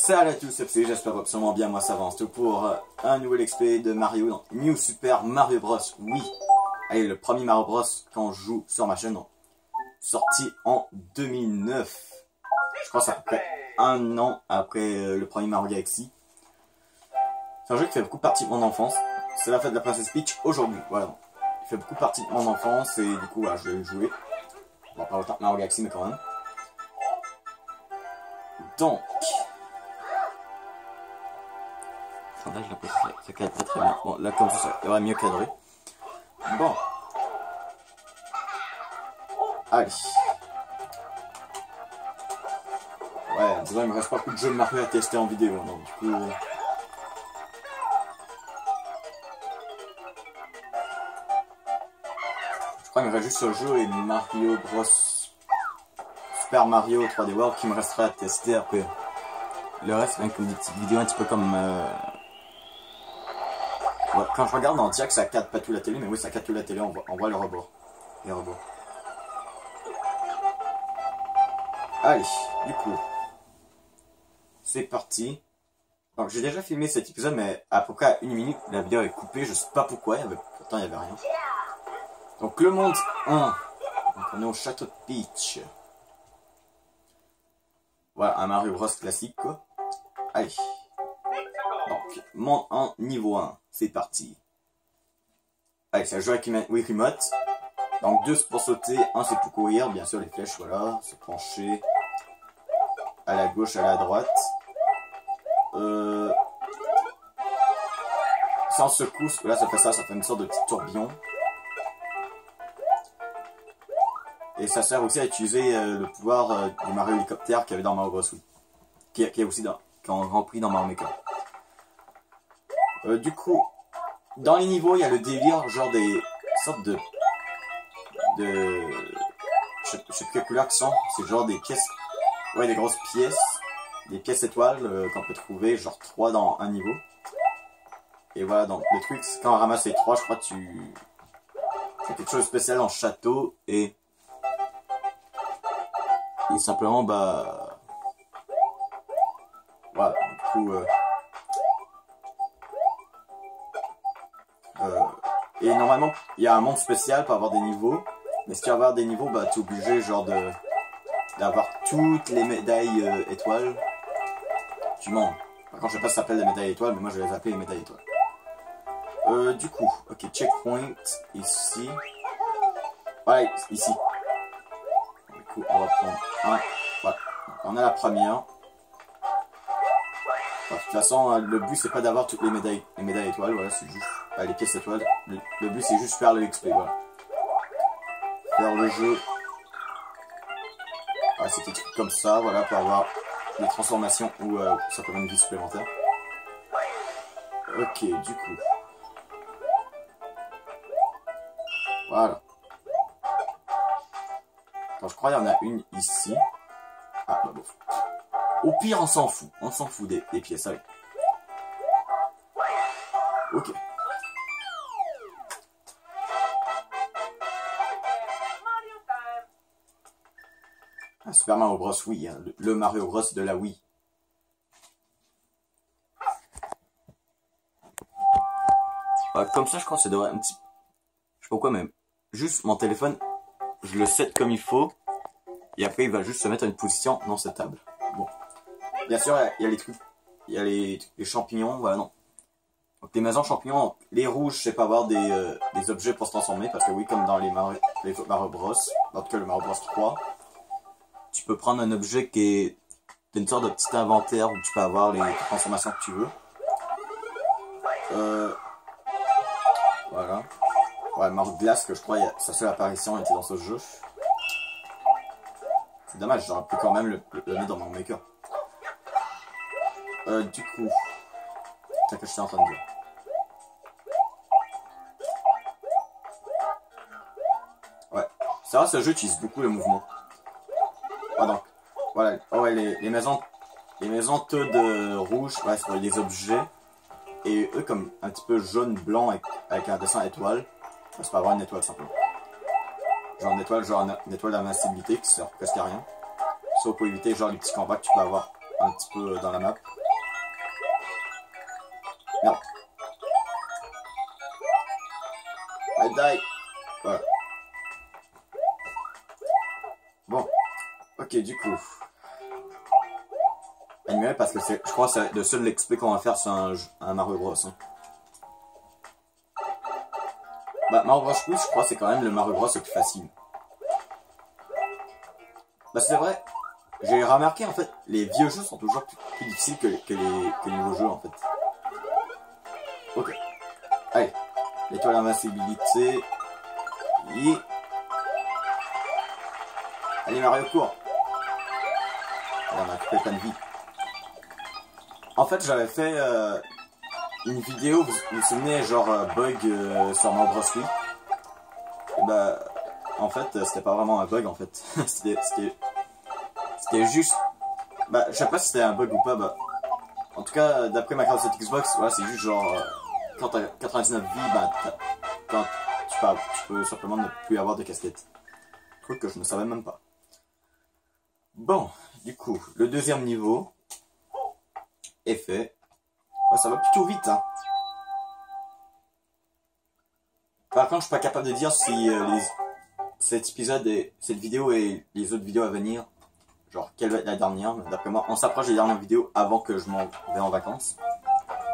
Salut à tous, c'est Psy, j'espère absolument bien, moi ça avance tout pour un nouvel XP de Mario dans New Super Mario Bros. Oui, allez, le premier Mario Bros quand je joue sur ma chaîne, sorti en 2009. Je crois que c'est à peu près un an après le premier Mario Galaxy. C'est un jeu qui fait beaucoup partie de mon enfance. C'est la fête de la princesse Peach aujourd'hui, voilà. Il fait beaucoup partie de mon enfance et du coup, voilà, je vais le jouer. Bon, pas autant que Mario Galaxy, mais quand même. Donc... Là, j'ai l'impression que ça cadre pas très bien. Bon, là, comme ça, il aurait mieux cadré. Bon. Allez. Ouais, disons, il me reste pas beaucoup de jeux de Mario à tester en vidéo. Donc, du coup... Je crois qu'il me reste juste ce jeu et Mario Bros. Super Mario 3D World qui me restera à tester après. Le reste, c'est comme des petites vidéos un petit peu comme... Ouais, quand je regarde en direct, ça capte pas tout la télé, mais oui, ça capte tout la télé, on voit le rebord. Les rebords. Allez, du coup, c'est parti. Donc j'ai déjà filmé cet épisode, mais à peu près à 1 minute, la vidéo est coupée, je sais pas pourquoi, pourtant il n'y avait rien. Donc le monde 1, donc on est au château de Peach. Voilà, un Mario Bros classique quoi. Allez. Donc, monde 1, niveau 1, c'est parti. Allez, ça joue avec Wii Remote. Donc 2 c'est pour sauter, 1 c'est pour courir, bien sûr les flèches, voilà, se pencher à la gauche, à la droite. Sans secousse, là ça fait une sorte de petit tourbillon. Et ça sert aussi à utiliser le pouvoir du Mario hélicoptère qu'il y avait dans Mario Bros. Qui est aussi rempli dans Mario Maker. Du coup, dans les niveaux, il y a le délire, genre des sortes de je sais plus quelle couleur qui sont, c'est genre des pièces, ouais, des grosses pièces, des pièces étoiles qu'on peut trouver, genre 3 dans un niveau. Et voilà, donc le truc, c'est quand on ramasse les 3, je crois que c'est quelque chose de spécial dans le château, et simplement, bah, voilà, du coup, et normalement, il y a un monde spécial pour avoir des niveaux. Mais si tu veux avoir des niveaux, bah tu es obligé genre d'avoir toutes les médailles étoiles. Tu mens. Par contre, je sais pas si ça s'appelle les médailles étoiles, mais moi je vais les appeler les médailles étoiles. Du coup, ok, checkpoint ici. Ouais, ici. Du coup, on va prendre un. Voilà. On a la première. De toute façon, le but c'est pas d'avoir toutes les médailles étoiles, voilà, c'est juste les pièces étoiles. Le but c'est juste faire le XP, voilà. Faire le jeu. Voilà, c'est des trucs comme ça, voilà, pour avoir des transformations ou simplement une vie supplémentaire. Ok, du coup. Voilà. Alors, je crois qu'il y en a une ici. Ah, bah bon. Au pire, on s'en fout des pièces, allez. Ok. Ah, Super Mario Bros. Wii, hein, le Mario Bros. De la Wii. Ah, comme ça, je crois que ça devrait un petit... Je sais pas pourquoi, même. Juste mon téléphone, je le set comme il faut. Et après, il va juste se mettre à une position non setable. Bon. Bien sûr, il y a les trucs, il y a les champignons, voilà, non. Donc les maisons champignons, les rouges, c'est pas avoir des objets pour se transformer, parce que oui, comme dans les Mario Bros, en tout cas le Mario Bros 3, tu peux prendre un objet qui est une sorte de petit inventaire où tu peux avoir les transformations que tu veux. Voilà. Ouais, Mario Glace, que je crois, sa seule apparition était dans ce jeu. C'est dommage, j'aurais pu quand même le mettre dans mon maker. Du coup, c'est ce que j'étais en train de dire. Ouais, c'est vrai, ce jeu utilise beaucoup le mouvement. Ah, donc, voilà, oh, ouais, les maisons de rouge, ouais, c'est pour les objets. Et eux, comme un petit peu jaune, blanc, avec un dessin étoile, c'est pas avoir une étoile simplement. Genre une étoile d'invincibilité qui sert presque à rien. Sauf pour éviter genre les petits combats que tu peux avoir un petit peu dans la map. Merde. Médaille. Voilà. Bon. Ok, du coup. Annuel, parce que je crois que c'est le seul XP qu'on va faire, c'est un Mario Bros. Hein. Bah, Mario Bros. Plus, je crois que c'est quand même le Mario Bros. Le plus facile. Bah, c'est vrai. J'ai remarqué, en fait, les vieux jeux sont toujours plus difficiles que les nouveaux jeux, en fait. Ok. Allez. L'étoile d'invincibilité. Yeah. Allez, Mario, cours. Allez, on a coupé plein de vie. En fait, j'avais fait une vidéo, vous vous souvenez, genre bug sur Mario Bros. Wii. Et bah, en fait, c'était pas vraiment un bug, en fait. C'était juste... Bah, je sais pas si c'était un bug ou pas, bah... En tout cas, d'après ma carte Xbox, voilà, c'est juste genre... quand t'as 99 vies, bah, quand tu peux simplement ne plus avoir de casquette. Truc que je ne savais même pas. Bon, du coup, le deuxième niveau est fait. Ouais, ça va plutôt vite, hein. Par contre, je suis pas capable de dire si cet épisode et cette vidéo et les autres vidéos à venir, genre quelle va être la dernière. D'après moi, on s'approche des dernières vidéos avant que je m'en vais en vacances.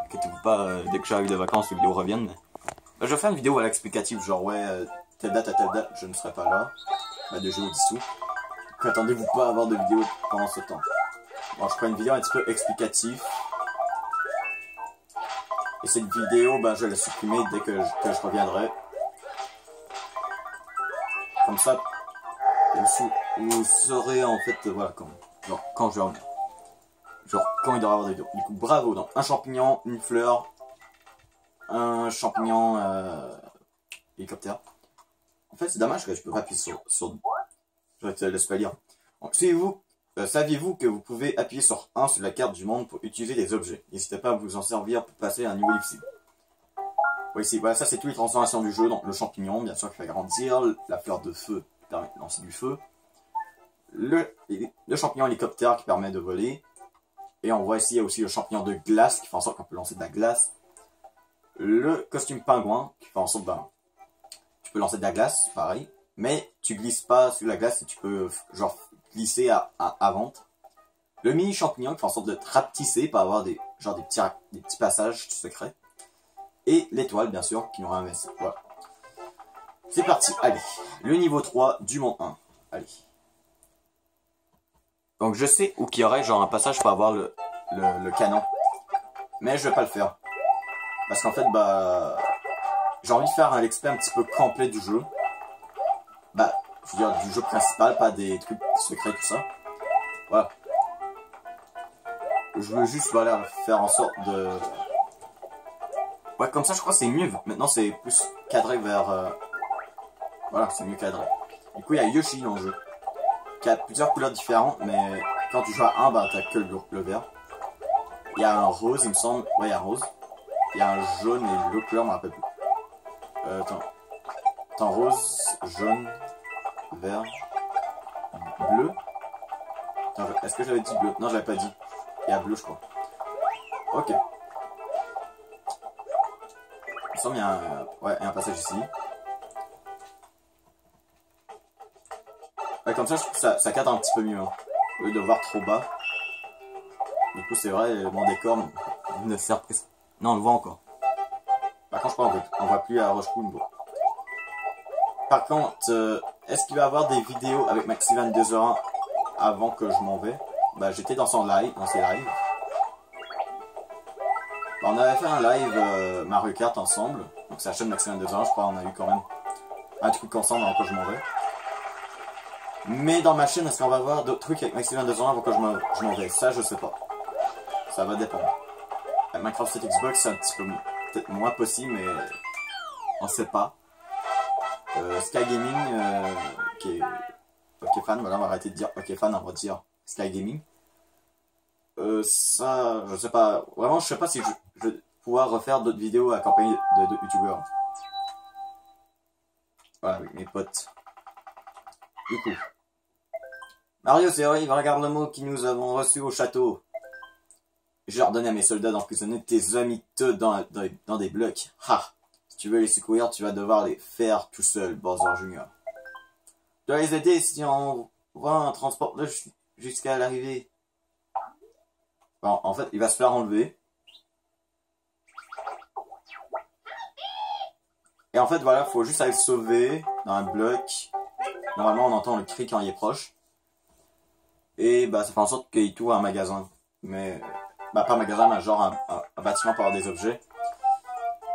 Inquiétez-vous pas, dès que j'arrive de vacances, les vidéos reviennent. Bah, je vais faire une vidéo à l'explicatif, genre ouais, telle date à telle date, je ne serai pas là. Bah, de jeux au dissous. Attendez-vous pas à avoir de vidéo pendant ce temps. Bon, je ferai une vidéo un petit peu explicative. Et cette vidéo, bah, je vais la supprimer dès que je reviendrai. Comme ça, vous saurez en fait, voilà, quand je vais revenir. Genre, quand il devra y avoir des vidéos. Du coup, bravo, donc un champignon, une fleur, un champignon hélicoptère. En fait, c'est dommage que je peux pas appuyer sur je te laisse pas lire. Saviez-vous que vous pouvez appuyer sur 1 sur la carte du monde pour utiliser des objets? N'hésitez pas à vous en servir pour passer à un niveau difficile. Oui, ici, voilà, ça c'est toutes les transformations du jeu. Donc le champignon, bien sûr, qui fait grandir, la fleur de feu qui permet de lancer du feu, le champignon hélicoptère qui permet de voler, et on voit ici il y a aussi le champignon de glace qui fait en sorte qu'on peut lancer de la glace, le costume pingouin qui fait en sorte tu peux lancer de la glace, pareil. Mais tu glisses pas sur la glace et tu peux genre glisser à ventre. Le mini champignon qui fait en sorte de te rapetisser pour avoir des petits passages secrets. Et l'étoile bien sûr qui nous ramène. Voilà. C'est parti, allez. Le niveau 3 du monde 1. Allez. Donc je sais où qu'il y aurait genre un passage pour avoir le canon. Mais je vais pas le faire. Parce qu'en fait bah j'ai envie de faire un expert un petit peu complet du jeu. Bah, je veux dire du jeu principal, pas des trucs secrets, tout ça. Voilà. Je veux juste, voilà, faire en sorte de... Ouais, comme ça, je crois que c'est mieux. Maintenant, c'est plus cadré vers... Voilà, c'est mieux cadré. Du coup, il y a Yoshi dans le jeu. Qui a plusieurs couleurs différentes, mais quand tu joues à un, bah, t'as que le vert. Il y a un rose, il me semble. Ouais, il y a un rose. Il y a un jaune et l'autre couleur, je m'en rappelle plus. Attends, rose, jaune... vert, bleu. Est-ce que j'avais dit bleu? Non, j'avais pas dit. Il y a bleu, je crois. Ok. Il me semble qu'il y a un passage ici. Ouais, comme ça, je trouve que ça cadre un petit peu mieux. Hein. Au lieu de voir trop bas. Du coup, c'est vrai, mon décor ne sert presque. Non, on le voit encore. Par contre, je crois qu'on voit plus à Rochepool. Bon. Par contre, est-ce qu'il va y avoir des vidéos avec Maxivan201 avant que je m'en vais? Bah, j'étais dans ses lives. Bah, on avait fait un live Mario Kart ensemble. Donc, c'est la chaîne Maxivan201, je crois qu'on a eu quand même un truc ensemble avant que je m'en vais. Mais dans ma chaîne, est-ce qu'on va voir d'autres trucs avec Maxivan201 avant que je m'en vais? Ça, je sais pas. Ça va dépendre. Avec Minecraft Xbox, c'est un petit peu peut-être moins possible, mais on sait pas. Sky Gaming, qui est OK Fan, voilà, on va arrêter de dire OK Fan, on va dire Sky Gaming. Ça, je sais pas, vraiment, je sais pas si je vais pouvoir refaire d'autres vidéos accompagnées de youtubeurs. Voilà, avec mes potes. Du coup, Mario, c'est vrai, regarde le mot que nous avons reçu au château. J'ai ordonné à mes soldats d'emprisonner tes amis dans des blocs. Ha! Si tu veux les secourir, tu vas devoir les faire tout seul, Bowser Jr. Tu dois les aider si on voit un transport jusqu'à l'arrivée. Bon, en fait, il va se faire enlever. Et en fait, voilà, faut juste aller le sauver dans un bloc. Normalement, on entend le cri quand il est proche. Et bah, ça fait en sorte qu'il trouve un magasin. Mais, bah, pas un magasin, mais genre un bâtiment pour avoir des objets.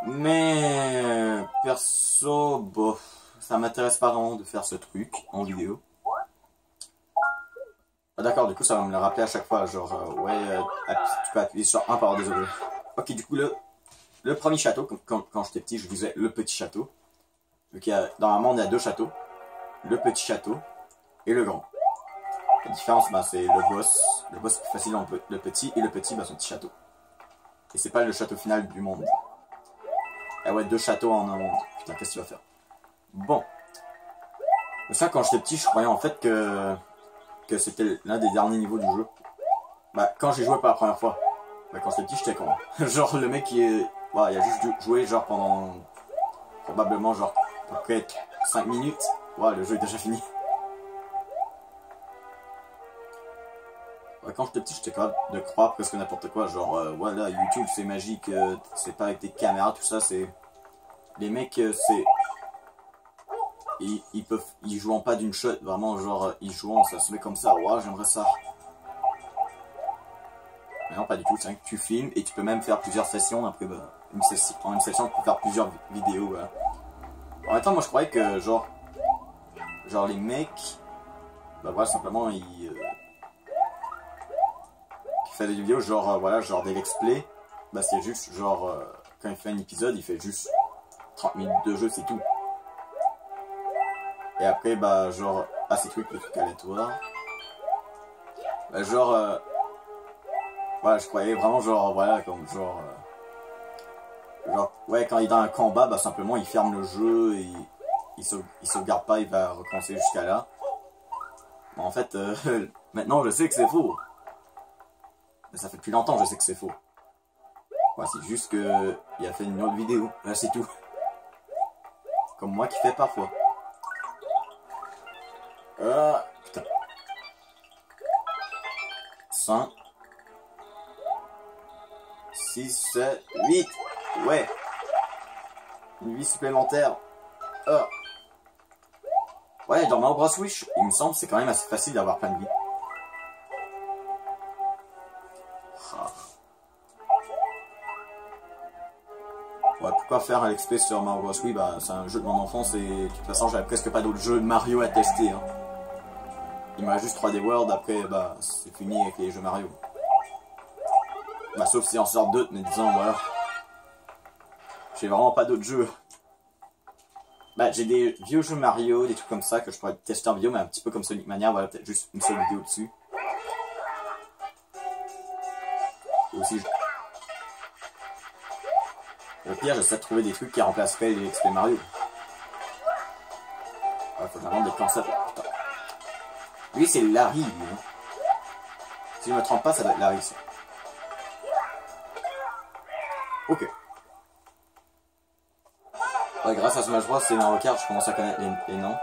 Mais, perso, bof, ça m'intéresse pas vraiment de faire ce truc en vidéo. Ah, d'accord, du coup, ça va me le rappeler à chaque fois. Genre, tu peux appuyer sur un pour avoir des objets. Ok, du coup, le premier château, quand j'étais petit, je disais le petit château. Donc, normalement, on a deux châteaux. Le petit château et le grand. La différence, bah, c'est le boss. Le boss est plus facile dans le petit, et le petit, bah, son petit château. Et c'est pas le château final du monde. Ah ouais, deux châteaux en un monde. Putain, qu'est-ce que tu vas faire? Bon. Ça, quand j'étais petit, je croyais en fait que c'était l'un des derniers niveaux du jeu. Bah, quand j'ai joué pour la première fois. Bah, quand j'étais petit, j'étais con. Genre, le mec, il a juste joué, genre, pendant... Probablement, genre, à peu près 5 minutes. Ouais, le jeu est déjà fini. Ouais, quand j'étais petit, j'étais capable de croire presque n'importe quoi. Genre, voilà, YouTube, c'est magique. C'est pas avec des caméras, tout ça, c'est... Les mecs, c'est... Ils jouent pas d'une shot, vraiment, genre, ils jouent, ça se met comme ça. Ouais, j'aimerais ça. Mais non, pas du tout, c'est vrai que tu filmes et tu peux même faire plusieurs sessions. Après, bah, en une session, tu peux faire plusieurs vidéos. Voilà. En même temps, moi, je croyais que, genre les mecs, bah voilà, simplement, ils faisaient des vidéos, genre, voilà, genre des let's play. Bah, c'est juste, genre, quand il fait un épisode, il fait juste 30 minutes de jeu, c'est tout. Et après, bah, genre, ces trucs, le truc aléatoire. Bah, genre, voilà, je croyais vraiment, genre, voilà, comme, genre, ouais, quand il est dans un combat, bah, simplement, il ferme le jeu et il sauvegarde pas, il va recommencer jusqu'à là. Bon, en fait, maintenant, je sais que c'est faux. Mais ça fait depuis longtemps que je sais que c'est faux. Ouais, c'est juste que il a fait une autre vidéo, là, c'est tout. Comme moi qui fais parfois. Putain. 5, 6, 7, 8. Ouais. Une vie supplémentaire. Ouais, dans Mario Bros Wish, il me semble c'est quand même assez facile d'avoir plein de vies. Ouais, pourquoi faire un XP sur Mario Bros Wii? Bah, c'est un jeu de mon enfance et de toute façon, j'avais presque pas d'autres jeux de Mario à tester. Hein. Il me reste juste 3D World, après, bah, c'est fini avec les jeux Mario. Bah, sauf si on sort d'autres, mais disons, voilà. J'ai vraiment pas d'autres jeux. Bah, j'ai des vieux jeux Mario, des trucs comme ça que je pourrais tester en vidéo, mais un petit peu comme Sonic Mania, voilà, peut-être juste une seule vidéo dessus. Aussi, au pire, j'essaie de trouver des trucs qui remplaceraient les XP Mario. Ouais, faut vraiment des concepts. Putain. Lui, c'est Larry, lui. Hein. Si je me trompe pas, ça doit être Larry, ça. Ok. Ouais, grâce à Smash Bros et Mario Kart, je commence à connaître les noms.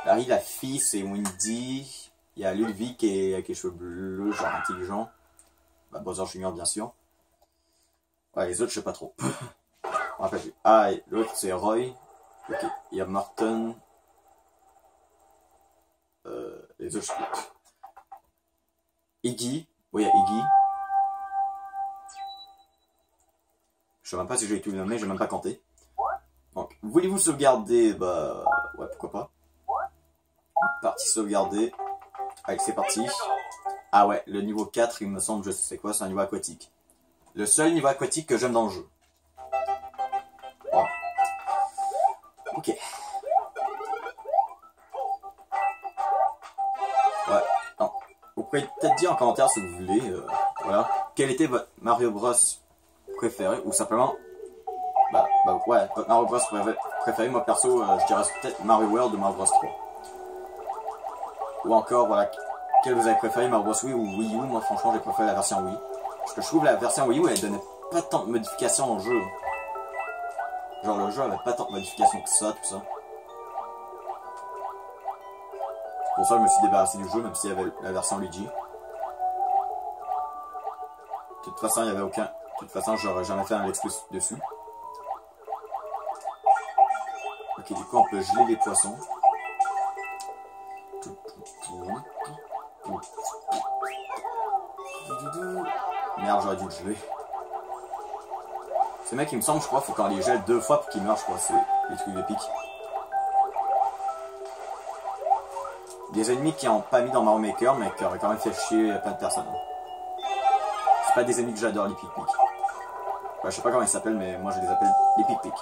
Larry, la fille, c'est Wendy. Il y a Ludwig avec les cheveux bleus, genre intelligent. Bah, Bowser Jr, bien sûr. Ouais, les autres, je sais pas trop. Ah, et l'autre, c'est Roy. Ok, il y a Martin. Les autres, je sais pas. Iggy. Oui, il y a Iggy. Je sais même pas si j'ai tout nommé, j'ai même pas compté. Donc, voulez-vous sauvegarder? Bah, ouais, pourquoi pas. Partie sauvegardée. Allez, c'est parti. Ah ouais, le niveau 4, il me semble, je sais quoi, c'est un niveau aquatique. Le seul niveau aquatique que j'aime dans le jeu. Wow. Ok. Ouais, non. Vous pouvez peut-être dire en commentaire si vous voulez, voilà. Quel était votre Mario Bros préféré, ou simplement... Bah ouais, votre Mario Bros préféré, moi perso, je dirais peut-être Mario World ou Mario Bros 3. Ou encore, voilà, quel vous avez préféré, Mario Bros Wii ou Wii U? Moi franchement j'ai préféré la version Wii. Parce que je trouve la version Wii U, elle donnait pas tant de modifications au jeu. Genre le jeu avait pas tant de modifications que ça, tout ça. Pour ça, je me suis débarrassé du jeu, même s'il y avait la version Luigi. De toute façon, il y avait aucun... De toute façon, j'aurais jamais fait un let's play dessus. Ok, du coup, on peut geler les poissons. Merde, j'aurais dû le geler. Ce mec, il me semble, je crois, faut qu'on les gèle 2 fois pour qu'ils meurent, je crois. C'est les trucs épiques. Des ennemis qui n'ont pas mis dans Mario Maker, mais qui auraient quand même fait chier plein de personnes. C'est pas des ennemis que j'adore, les pic-pic. Ouais, je sais pas comment ils s'appellent, mais moi je les appelle les pic-pic.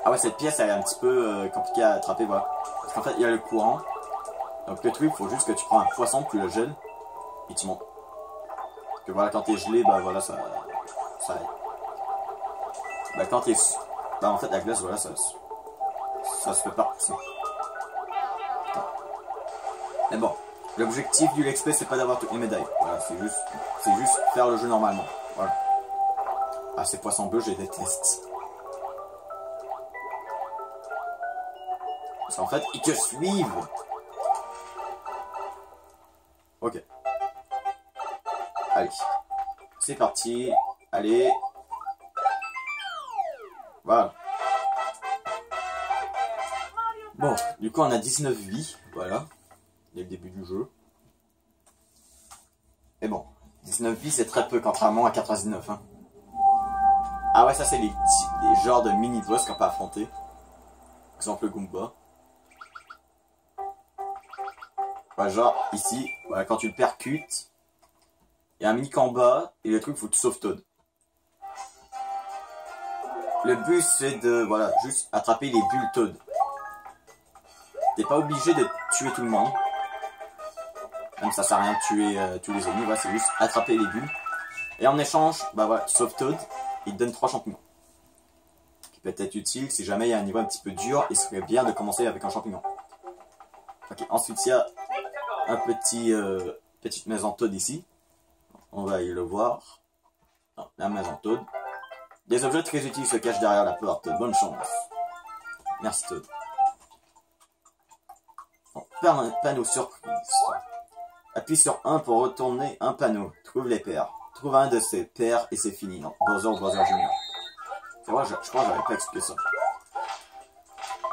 Ah ouais, cette pièce elle est un petit peu compliquée à attraper, voilà. Parce qu'en fait, il y a le courant. Donc le truc, il faut juste que tu prends un poisson, tu le gèles, et tu montes. Que voilà, quand t'es gelé, bah voilà, ça aide. Bah quand t'es... Bah en fait, la glace, voilà, ça se fait pas. Ça. Mais bon, l'objectif du Let's Play, c'est pas d'avoir toutes les médailles. Voilà, c'est juste faire le jeu normalement. Voilà. Ah, ces poissons bleus, je les déteste. Parce qu'en fait, ils te suivent. Ok. Allez. C'est parti. Allez. Voilà. Bon, du coup, on a 19 vies. Voilà. Dès le début du jeu. Mais bon, 19 vies c'est très peu contrairement à 99. Hein. Ah ouais, ça c'est les genres de mini-boss qu'on peut affronter. Par exemple le Goomba. Ouais, genre ici, voilà, quand tu le percutes, il y a un mini-combat et le truc faut que tu sauves Toad. Le but c'est de, voilà, juste attraper les bulles Toad. T'es pas obligé de tuer tout le monde. Même ça sert à rien de tuer tous les ennemis, voilà, c'est juste attraper les bulles. Et en échange, bah voilà, tu sauves Toad, il te donne 3 champignons. Qui peut être utile si jamais il y a un niveau un petit peu dur, il serait bien de commencer avec un champignon. Ok, ensuite il y a un petite maison Toad ici. On va aller le voir. Non, la maison Toad. Des objets très utiles se cachent derrière la porte, bonne chance. Merci Toad. Bon, panneau surprise. Appuie sur 1 pour retourner un panneau. Trouve les paires. Trouve un de ces paires et c'est fini. Non, Bowser ou Bowser Junior. C'est vrai, je crois que j'avais pas expliqué ça.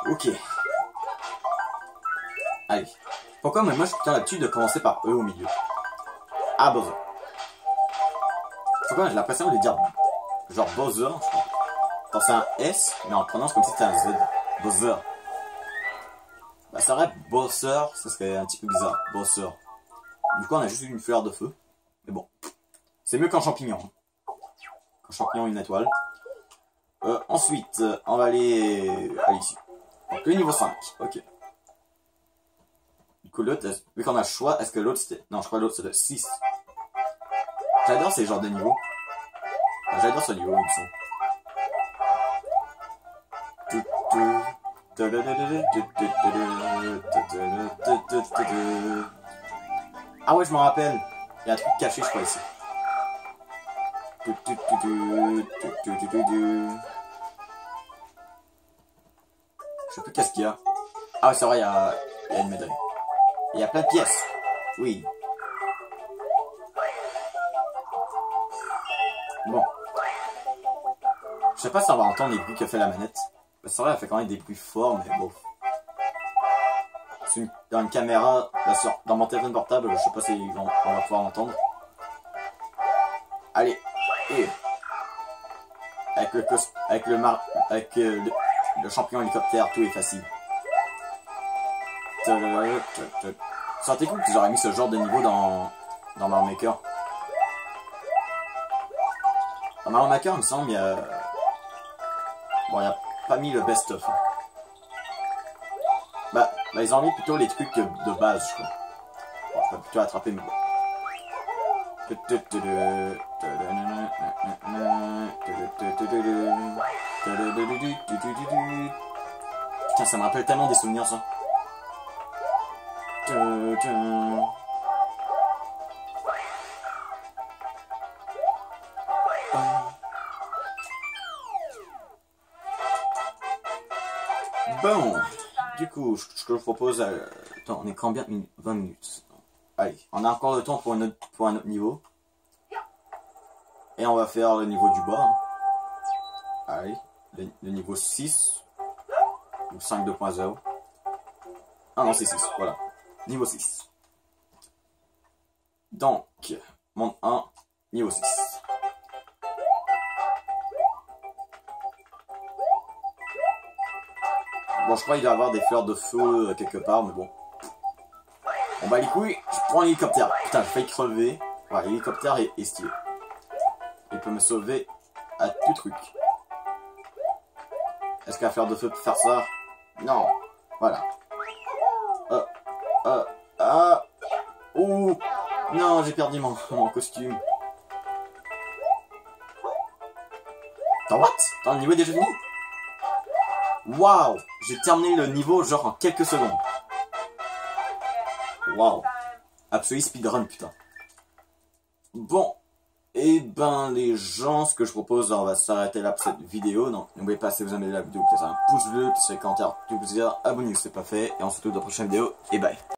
Ok. Allez. Pourquoi moi je suis plutôt l'habitude de commencer par E au milieu? Ah, Bowser. Pourquoi j'ai l'impression de dire genre Bowser, je crois. Quand c'est un S, mais on prononce comme si c'était un Z. Bowser. Bah ça aurait Bowser, ça serait un petit peu bizarre. Bowser. Du coup, on a juste une fleur de feu. Mais bon. C'est mieux qu'un champignon. Un champignon, une étoile. Ensuite, on va aller ici. Donc, le niveau 5. Ok. Du coup, l'autre, vu qu'on a le choix, est-ce que l'autre c'était... Non, je crois que l'autre c'était 6. J'adore ces genres de niveaux. J'adore ce niveau, il me semble. Ah ouais, je m'en rappelle. Il y a un truc caché, je crois, ici. Je sais plus qu'est-ce qu'il y a. Ah ouais, c'est vrai, il y a une médaille. Il y a plein de pièces. Oui. Bon. Je sais pas si on va entendre les bruits que fait la manette. C'est vrai, elle fait quand même des bruits forts, mais bon. Dans une caméra, dans mon téléphone portable, je sais pas si on va pouvoir l'entendre. Allez, et avec le champignon hélicoptère, tout est facile. Ça aurait été cool qu'ils auraient mis ce genre de niveau dans Mario Maker. Dans Mario Maker, il me semble, il y a... Bon, il n'y a pas mis le best-of. Bah, ils ont mis plutôt les trucs de base, je crois. Bon, je peux plutôt attraper, mais bon. Putain, ça me rappelle tellement des souvenirs, ça. Bon, du coup, ce que je propose... Attends, on est combien de minutes? 20 minutes. Allez, on a encore le temps pour un autre niveau. Et on va faire le niveau du bas. Hein. Allez, le niveau 6. Ou 5 2.0. Ah non, c'est 6, voilà. Niveau 6. Donc, monde 1, niveau 6. Bon, je crois qu'il doit y avoir des fleurs de feu quelque part, mais bon. On bat les couilles, je prends l'hélicoptère. Putain, j'ai failli crever. Ouais, l'hélicoptère est stylé. Il peut me sauver à tout truc. Est-ce qu'un fleur de feu peut faire ça? Non. Voilà. Ouh. Non, j'ai perdu mon costume. Attends, what? Attends, le niveau est déjà fini? Waouh! J'ai terminé le niveau genre en quelques secondes. Waouh! Absolu speedrun, putain. Bon. Et ben les gens, ce que je propose, on va s'arrêter là pour cette vidéo. Donc n'oubliez pas, si vous aimez la vidéo, laissez un pouce bleu, laissez un commentaire, du plaisir, abonnez-vous si c'est pas fait. Et on se retrouve dans la prochaine vidéo. Et bye!